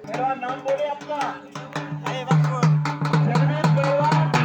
मेरा नाम बोले आपका जगदीश पहलवान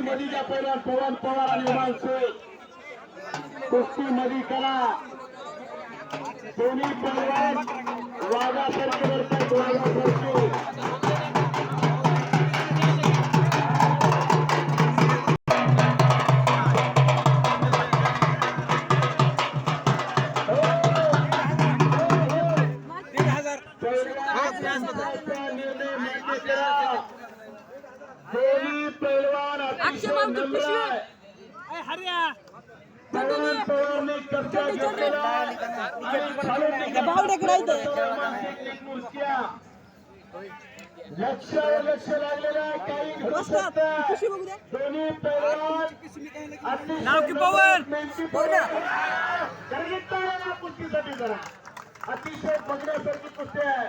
मधीच्या पहिला पवन पवार आणि माणसे कुस्ती मधी करा दोन्ही पहलवान वाघासारखे लढतात वाघासारखे निर्णय मान्य करा दोन्ही पहलवान अतिशय नम्र आहे पवन पवारने कब्जा घेतलेला लक्षावर लक्ष लागलेला काही घडू शकतात दोन्ही पहलवान कुस्तीसाठी जरा अतिशय बघण्यासारखी कुस्ती आहे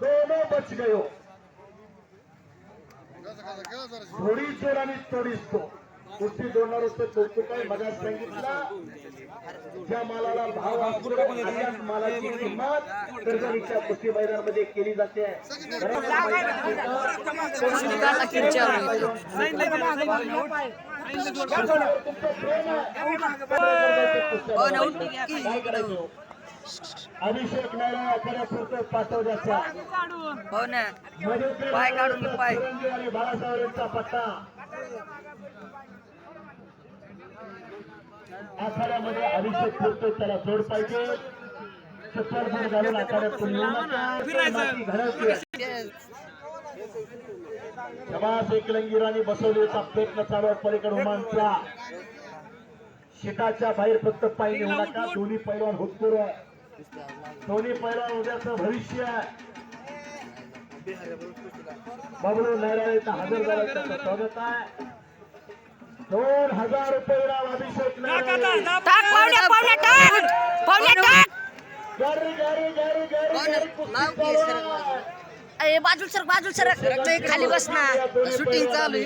दोनों बच गयो थोडी चोर आणि थोडीच तो कुस्ती जोडणार होतं कौतुक आहे मगात सांगितलं ज्या मालाला भाव असतो अशाच मालाची किंमत कर्जनीच्या कुस्ती मैदानामध्ये केली जाते अभिषेक नारायण आखाड्यापुरतं पाठवण्याचा हो ना पाय काढून पाय आणि बाळासाहेब यांचा पट्टा आखाड्यामध्ये अभिषेक फिरतो त्याला जोड पाहिजे चप्पल बोट घालून आखाड्यातून शबास एकलंगीरांनी बसवलेला प्रयत्न चालू आहे पलीकडे उमानच्या शिटाच्या बाहेर फक्त पाय नेऊ नका दोन्ही पैलवान हुतपूर आहे दोन्ही पैलवान उद्याचं भविष्य आहे बबलू नारायण हजर झाला त्याचं स्वागत आहे 2000 रुपये इनाम अभिषेक बाजू सर खाली बस ना शूटिंग चालू